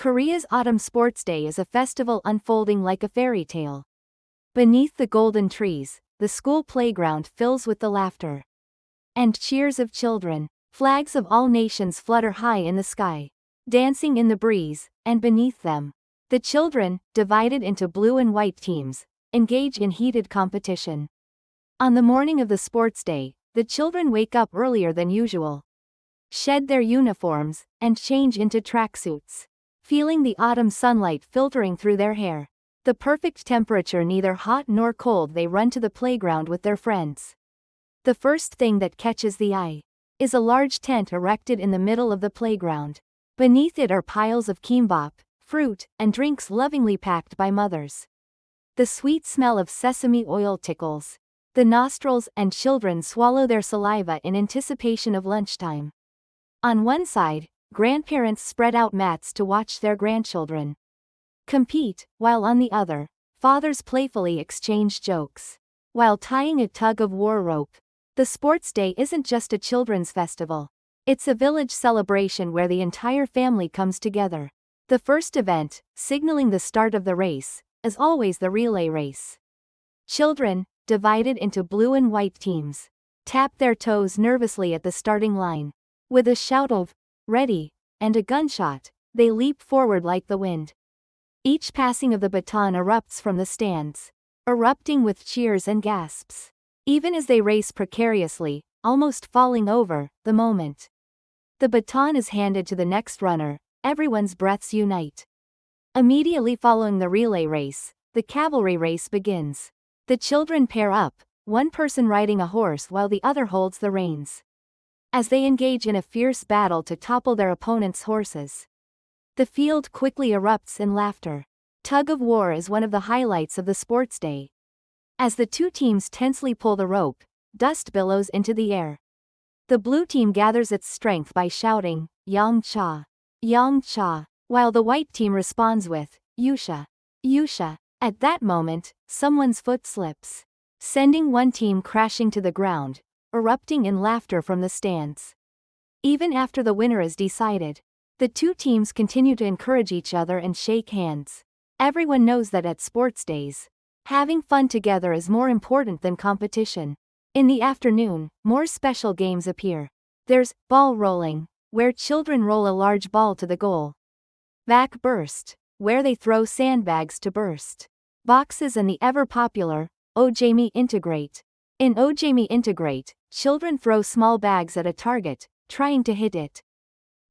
Korea's Autumn Sports Day is a festival unfolding like a fairy tale. Beneath the golden trees, the school playground fills with the laughter and cheers of children. Flags of all nations flutter high in the sky, dancing in the breeze, and beneath them, the children, divided into blue and white teams, engage in heated competition. On the morning of the sports day, the children wake up earlier than usual, shed their uniforms, and change into tracksuits, feeling the autumn sunlight filtering through their hair. The perfect temperature, neither hot nor cold, they run to the playground with their friends. The first thing that catches the eye is a large tent erected in the middle of the playground. Beneath it are piles of kimbap, fruit, and drinks lovingly packed by mothers. The sweet smell of sesame oil tickles the nostrils, and children swallow their saliva in anticipation of lunchtime. On one side, grandparents spread out mats to watch their grandchildren compete, while on the other, fathers playfully exchange jokes while tying a tug-of-war rope. The sports day isn't just a children's festival. It's a village celebration where the entire family comes together. The first event, signaling the start of the race, is always the relay race. Children, divided into blue and white teams, tap their toes nervously at the starting line. With a shout of, "Ready," and a gunshot, they leap forward like the wind. Each passing of the baton erupts from the stands, erupting with cheers and gasps. Even as they race precariously, almost falling over, the moment the baton is handed to the next runner, everyone's breaths unite. Immediately following the relay race, the cavalry race begins. The children pair up, one person riding a horse while the other holds the reins, as they engage in a fierce battle to topple their opponents' horses. The field quickly erupts in laughter. Tug-of-war is one of the highlights of the sports day. As the two teams tensely pull the rope, dust billows into the air. The blue team gathers its strength by shouting, "Yangcha! Yangcha!" while the white team responds with, "Yusha! Yusha!" At that moment, someone's foot slips, sending one team crashing to the ground, erupting in laughter from the stands. Even after the winner is decided, the two teams continue to encourage each other and shake hands. Everyone knows that at sports days, having fun together is more important than competition. In the afternoon, more special games appear. There's ball rolling, where children roll a large ball to the goal. Back burst, where they throw sandbags to burst boxes, and the ever-popular Ojami Integrate. In Ojami Integrate, children throw small bags at a target, trying to hit it.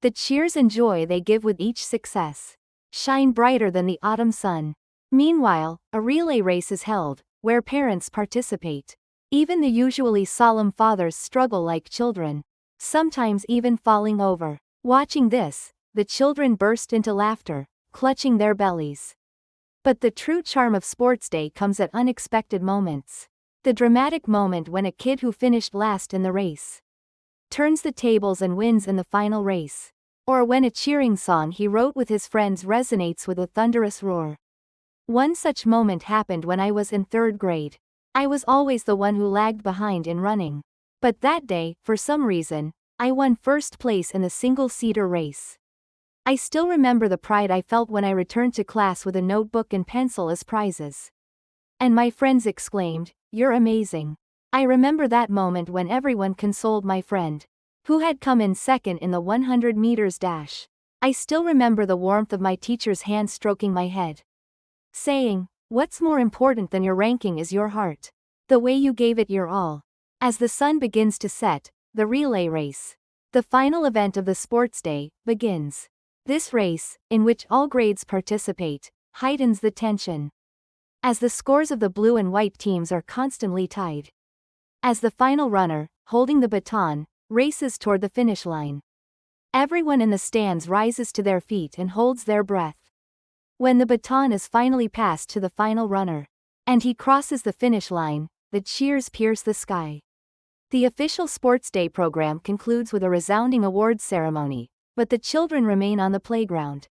The cheers and joy they give with each success shine brighter than the autumn sun. Meanwhile, a relay race is held, where parents participate. Even the usually solemn fathers struggle like children, sometimes even falling over. Watching this, the children burst into laughter, clutching their bellies. But the true charm of sports day comes at unexpected moments. The dramatic moment when a kid who finished last in the race turns the tables and wins in the final race. Or when a cheering song he wrote with his friends resonates with a thunderous roar. One such moment happened when I was in 3rd grade. I was always the one who lagged behind in running. But that day, for some reason, I won first place in the single-seater race. I still remember the pride I felt when I returned to class with a notebook and pencil as prizes. And my friends exclaimed, "You're amazing." I remember that moment when everyone consoled my friend, who had come in second in the 100 meters dash. I still remember the warmth of my teacher's hand stroking my head, saying, "What's more important than your ranking is your heart. The way you gave it your all." As the sun begins to set, the relay race, the final event of the sports day, begins. This race, in which all grades participate, heightens the tension, as the scores of the blue and white teams are constantly tied. As the final runner, holding the baton, races toward the finish line, everyone in the stands rises to their feet and holds their breath. When the baton is finally passed to the final runner, and he crosses the finish line, the cheers pierce the sky. The official sports day program concludes with a resounding awards ceremony, but the children remain on the playground,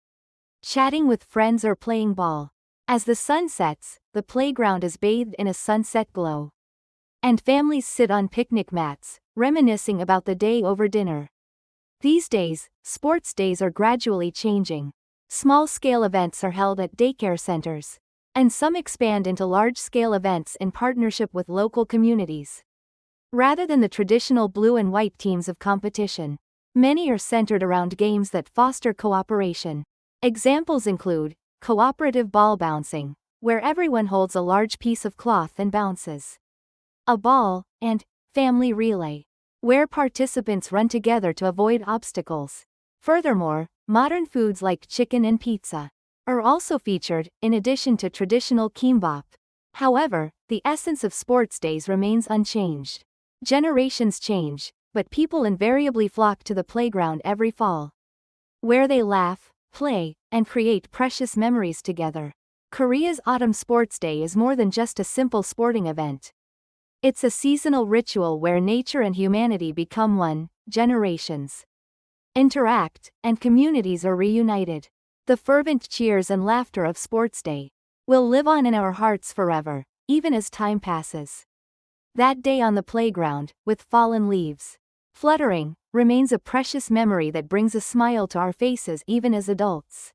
chatting with friends or playing ball. As the sun sets, the playground is bathed in a sunset glow, and families sit on picnic mats, reminiscing about the day over dinner. These days, sports days are gradually changing. Small-scale events are held at daycare centers, and some expand into large-scale events in partnership with local communities. Rather than the traditional blue and white teams of competition, many are centered around games that foster cooperation. Examples include cooperative ball bouncing, where everyone holds a large piece of cloth and bounces a ball, and family relay, where participants run together to avoid obstacles. Furthermore, modern foods like chicken and pizza are also featured, in addition to traditional kimbap. However, the essence of sports days remains unchanged. Generations change, but people invariably flock to the playground every fall, where they laugh, play, and create precious memories together. Korea's Autumn Sports Day is more than just a simple sporting event. It's a seasonal ritual where nature and humanity become one, generations interact, and communities are reunited. The fervent cheers and laughter of Sports Day will live on in our hearts forever, even as time passes. That day on the playground, with fallen leaves fluttering, remains a precious memory that brings a smile to our faces even as adults.